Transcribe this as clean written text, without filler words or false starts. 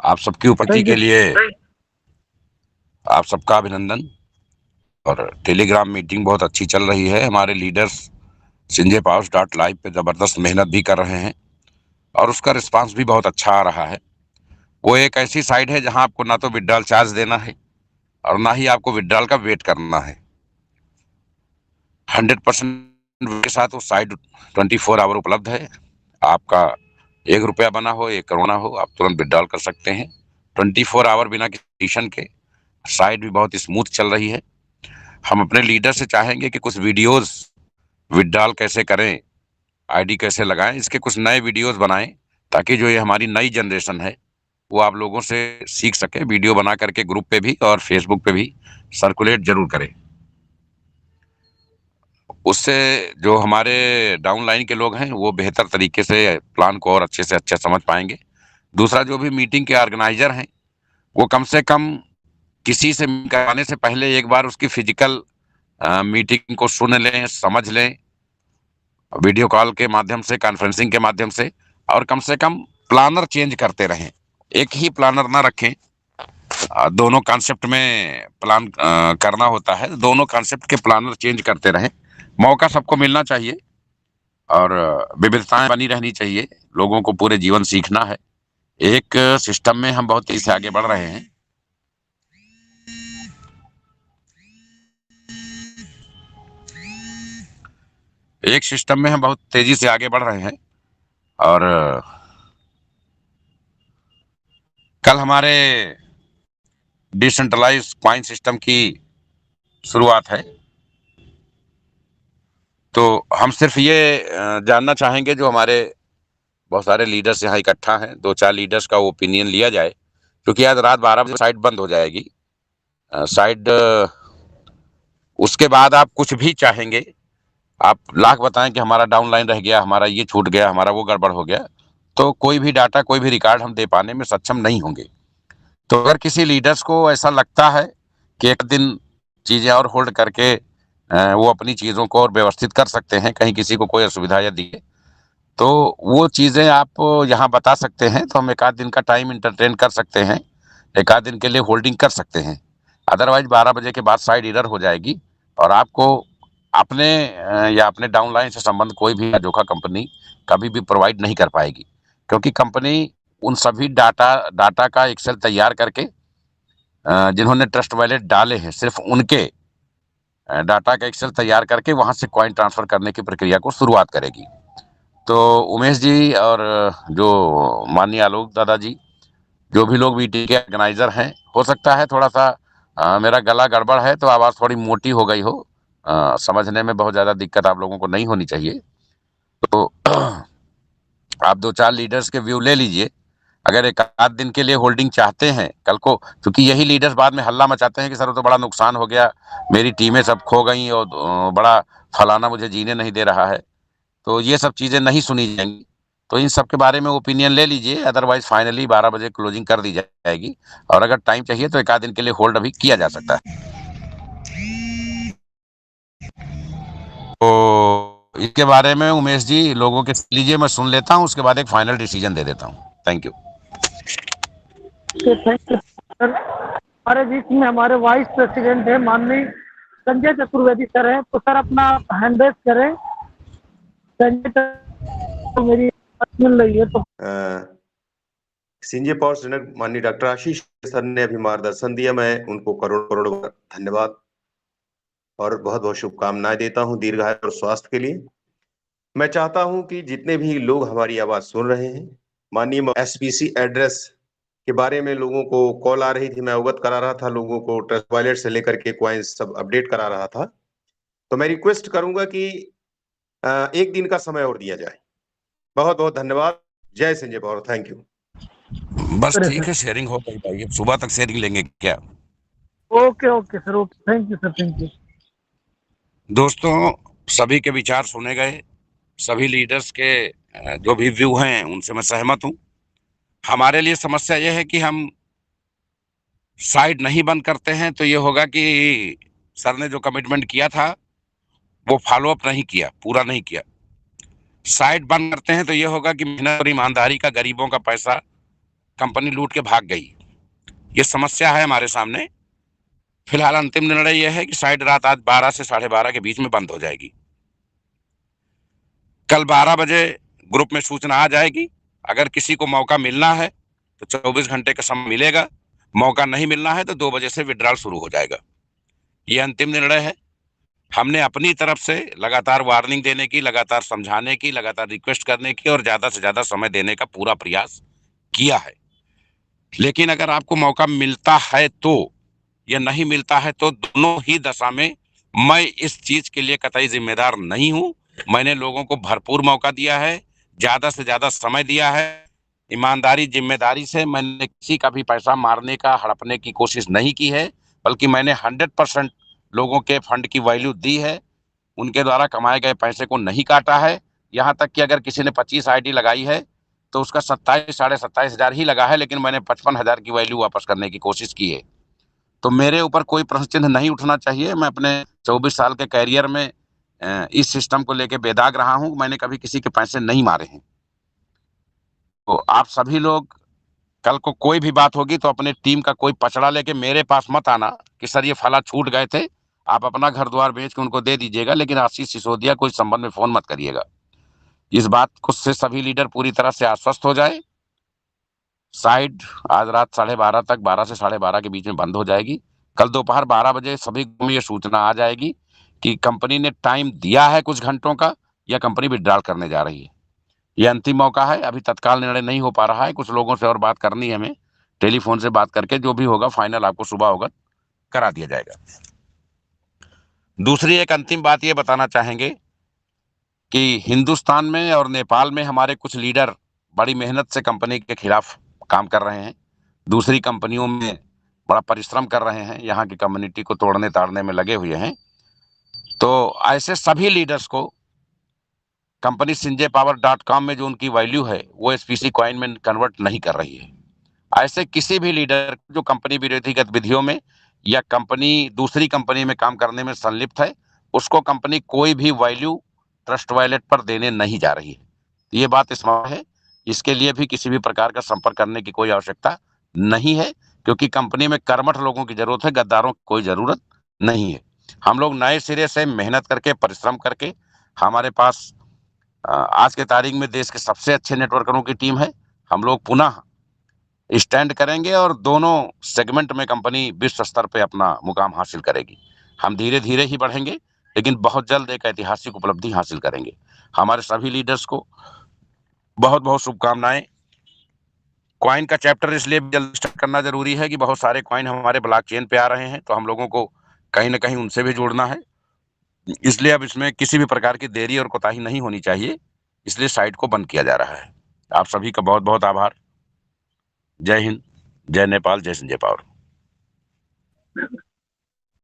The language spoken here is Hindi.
आप सबकी उपस्थिति थैंक के यू। लिए आप सबका अभिनंदन। और टेलीग्राम मीटिंग बहुत अच्छी चल रही है। हमारे लीडर्स CinJPowers.live पे ज़बरदस्त मेहनत भी कर रहे हैं और उसका रिस्पांस भी बहुत अच्छा आ रहा है। वो एक ऐसी साइट है जहां आपको ना तो विड्रॉल चार्ज देना है और ना ही आपको विड्रॉल का वेट करना है। 100% के साथ वो साइट 24 आवर उपलब्ध है। आपका 1 रुपया बना हो 1 करोड़ ना हो, आप तुरंत विड्रॉल कर सकते हैं 24 आवर बिना किसी कंडीशन के। साइट भी बहुत स्मूथ चल रही है। हम अपने लीडर से चाहेंगे कि कुछ वीडियोस विड्रॉल कैसे करें, आईडी कैसे लगाएं, इसके कुछ नए वीडियोस बनाएं ताकि जो ये हमारी नई जनरेशन है वो आप लोगों से सीख सके। वीडियो बना करके ग्रुप पे भी और फेसबुक पे भी सर्कुलेट जरूर करें। उससे जो हमारे डाउनलाइन के लोग हैं वो बेहतर तरीके से प्लान को और अच्छे से अच्छा समझ पाएंगे। दूसरा, जो भी मीटिंग के ऑर्गेनाइजर हैं वो कम से कम किसी से कराने से पहले एक बार उसकी फिजिकल मीटिंग को सुन लें, समझ लें, वीडियो कॉल के माध्यम से, कॉन्फ्रेंसिंग के माध्यम से। और कम से कम प्लानर चेंज करते रहें, एक ही प्लानर ना रखें। दोनों कॉन्सेप्ट में प्लान करना होता है, दोनों कॉन्सेप्ट के प्लानर चेंज करते रहें। मौका सबको मिलना चाहिए और विविधताएं बनी रहनी चाहिए। लोगों को पूरे जीवन सीखना है। एक सिस्टम में हम बहुत तेजी से आगे बढ़ रहे हैं। एक सिस्टम में हम बहुत तेजी से आगे बढ़ रहे हैं और कल हमारे डिसेंट्रलाइज कॉइन सिस्टम की शुरुआत है। तो हम सिर्फ ये जानना चाहेंगे, जो हमारे बहुत सारे लीडर्स यहाँ इकट्ठा हैं, 2-4 लीडर्स का ओपिनियन लिया जाए, क्योंकि आज रात 12 बजे साइट बंद हो जाएगी। साइट उसके बाद आप कुछ भी चाहेंगे, आप लाख बताएं कि हमारा डाउनलाइन रह गया, हमारा ये छूट गया, हमारा वो गड़बड़ हो गया, तो कोई भी डाटा, कोई भी रिकॉर्ड हम दे पाने में सक्षम नहीं होंगे। तो अगर किसी लीडर्स को ऐसा लगता है कि एक दिन चीजें और होल्ड करके वो अपनी चीजों को और व्यवस्थित कर सकते हैं, कहीं किसी को कोई असुविधा या दिए, तो वो चीजें आप यहाँ बता सकते हैं, तो हम एक आध दिन का टाइम इंटरटेन कर सकते हैं, एक आध दिन के लिए होल्डिंग कर सकते हैं। अदरवाइज 12 बजे के बाद साइड इरर हो जाएगी और आपको अपने या अपने डाउनलाइन से संबंध कोई भी अजोखा कंपनी कभी भी प्रोवाइड नहीं कर पाएगी, क्योंकि कंपनी उन सभी डाटा का एक्सेल तैयार करके जिन्होंने ट्रस्ट वॉलेट डाले हैं, सिर्फ उनके डाटा का एक्सेल तैयार करके वहां से कॉइन ट्रांसफर करने की प्रक्रिया को शुरुआत करेगी। तो उमेश जी और जो माननीय आलोक दादाजी, जो भी लोग मीटिंग के ऑर्गेनाइजर हैं, हो सकता है थोड़ा सा मेरा गला गड़बड़ है तो आवाज़ थोड़ी मोटी हो गई हो, समझने में बहुत ज़्यादा दिक्कत आप लोगों को नहीं होनी चाहिए। तो आप 2-4 लीडर्स के व्यू ले लीजिए। अगर एक आध दिन के लिए होल्डिंग चाहते हैं कल को, क्योंकि यही लीडर्स बाद में हल्ला मचाते हैं कि सर वो तो बड़ा नुकसान हो गया, मेरी टीमें सब खो गई और बड़ा फलाना मुझे जीने नहीं दे रहा है, तो ये सब चीज़ें नहीं सुनी जाएंगी। तो इन सब के बारे में ओपिनियन ले लीजिए। अदरवाइज फाइनली 12 बजे क्लोजिंग कर दी जाएगी और अगर टाइम चाहिए तो एक आध दिन के लिए होल्ड अभी किया जा सकता है। तो इसके बारे में उमेश जी लोगों के लीजिए, मैं सुन लेता हूँ, उसके बाद एक फाइनल डिसीजन दे देता हूँ। Thank you. Thank you sir. हमारे बीच में हमारे वाइस प्रेसिडेंट है माननीय संजय चतुर्वेदी सर हैं, तो सर अपना हैंड रेज करें। संजय तो मेरी बात मिल रही है तो CinJPowers जनक माननीय डॉक्टर आशीष सर ने अभी मार्गदर्शन दिया, मैं उनको करोड़ करोड़ धन्यवाद और बहुत बहुत शुभकामनाएं देता हूं दीर्घायु और स्वास्थ्य के लिए। मैं चाहता हूं कि जितने भी लोग हमारी आवाज सुन रहे हैं, माननीय SPC एड्रेस के बारे में लोगों को कॉल आ रही थी, मैं अवगत करा रहा था लोगों को, ट्रस्ट वॉलेट से लेकर के कॉइन्स सब अपडेट करा रहा था। तो मैं रिक्वेस्ट करूंगा कि एक दिन का समय और दिया जाए। बहुत बहुत धन्यवाद। जय CinJPowers। Thank you. बस ठीक है, शेयरिंग हो गई भाई, अब सुबह तक शेयरिंग लेंगे क्या? Okay okay sir, okay, thank you sir, thank you. दोस्तों, सभी के विचार सुने गए, सभी लीडर्स के जो भी व्यू हैं उनसे मैं सहमत हूं। हमारे लिए समस्या यह है कि हम साइट नहीं बंद करते हैं तो ये होगा कि सर ने जो कमिटमेंट किया था वो फॉलो अप नहीं किया, पूरा नहीं किया। साइट बंद करते हैं तो ये होगा कि मेहनत और ईमानदारी का, गरीबों का पैसा कंपनी लूट के भाग गई। ये समस्या है हमारे सामने। फिलहाल अंतिम निर्णय यह है कि साइट रात आज 12 से 12:30 के बीच में बंद हो जाएगी। कल 12 बजे ग्रुप में सूचना आ जाएगी। अगर किसी को मौका मिलना है तो 24 घंटे का समय मिलेगा, मौका नहीं मिलना है तो 2 बजे से विड्रॉल शुरू हो जाएगा। ये अंतिम निर्णय है। हमने अपनी तरफ से लगातार वार्निंग देने की, लगातार समझाने की, लगातार रिक्वेस्ट करने की और ज्यादा से ज्यादा समय देने का पूरा प्रयास किया है। लेकिन अगर आपको मौका मिलता है तो या नहीं मिलता है तो दोनों ही दशा में मैं इस चीज के लिए कतई जिम्मेदार नहीं हूं। मैंने लोगों को भरपूर मौका दिया है, ज्यादा से ज्यादा समय दिया है। ईमानदारी जिम्मेदारी से मैंने किसी का भी पैसा मारने का, हड़पने की कोशिश नहीं की है, बल्कि मैंने 100% लोगों के फंड की वैल्यू दी है। उनके द्वारा कमाए गए पैसे को नहीं काटा है। यहाँ तक कि अगर किसी ने 25 आईडी लगाई है तो उसका 27 साढ़े 27 हजार ही लगा है, लेकिन मैंने 55,000 की वैल्यू वापस करने की कोशिश की है। तो मेरे ऊपर कोई प्रश्न चिन्ह नहीं उठना चाहिए। मैं अपने 24 साल के कैरियर में इस सिस्टम को लेके बेदाग रहा हूं। मैंने कभी किसी के पैसे नहीं मारे हैं। तो आप सभी लोग कल को कोई भी बात होगी तो अपने टीम का कोई पचड़ा लेके मेरे पास मत आना कि सर ये फला छूट गए थे, आप अपना घर द्वार बेच के उनको दे दीजिएगा, लेकिन आशीष सिसोदिया को इस संबंध में फोन मत करिएगा। इस बात को से सभी लीडर पूरी तरह से आश्वस्त हो जाए। साइट आज रात 12:30 तक, 12 से 12:30 के बीच में बंद हो जाएगी। कल दोपहर 12 बजे सभी को ये सूचना आ जाएगी कि कंपनी ने टाइम दिया है कुछ घंटों का या कंपनी विड्रॉल करने जा रही है। ये अंतिम मौका है। अभी तत्काल निर्णय नहीं हो पा रहा है, कुछ लोगों से और बात करनी है हमें। टेलीफोन से बात करके जो भी होगा फाइनल आपको सुबह होगा करा दिया जाएगा। दूसरी एक अंतिम बात ये बताना चाहेंगे कि हिंदुस्तान में और नेपाल में हमारे कुछ लीडर बड़ी मेहनत से कंपनी के खिलाफ काम कर रहे हैं। दूसरी कंपनियों में बड़ा परिश्रम कर रहे हैं, यहाँ की कम्युनिटी को तोड़ने ताड़ने में लगे हुए हैं। तो ऐसे सभी लीडर्स को कंपनी sinjaypower.com में जो उनकी वैल्यू है वो SPC कॉइन में कन्वर्ट नहीं कर रही है। ऐसे किसी भी लीडर जो कंपनी विरोधी गतिविधियों में या कंपनी दूसरी कंपनी में काम करने में संलिप्त है, उसको कंपनी कोई भी वैल्यू ट्रस्ट वॉलेट पर देने नहीं जा रही है। ये बात स्पष्ट है। इसके लिए भी किसी भी प्रकार का संपर्क करने की कोई आवश्यकता नहीं है, क्योंकि कंपनी में कर्मठ लोगों की जरूरत है, गद्दारों की कोई जरूरत नहीं है। हम लोग नए सिरे से मेहनत करके, परिश्रम करके, हमारे पास आज के तारीख में देश के सबसे अच्छे नेटवर्करों की टीम है। हम लोग पुनः स्टैंड करेंगे और दोनों सेगमेंट में कंपनी विश्व स्तर पे अपना मुकाम हासिल करेगी। हम धीरे धीरे ही बढ़ेंगे, लेकिन बहुत जल्द एक ऐतिहासिक उपलब्धि हासिल करेंगे। हमारे सभी लीडर्स को बहुत बहुत शुभकामनाएं। कॉइन का चैप्टर इसलिए जल्द स्टार्ट करना जरूरी है कि बहुत सारे कॉइन हमारे ब्लॉकचेन पे आ रहे हैं, तो हम लोगों को कहीं ना कहीं उनसे भी जुड़ना है। इसलिए अब इसमें किसी भी प्रकार की देरी और कोताही नहीं होनी चाहिए, इसलिए साइट को बंद किया जा रहा है। आप सभी का बहुत बहुत आभार। जय हिंद, जय नेपाल, जय संजय पावर।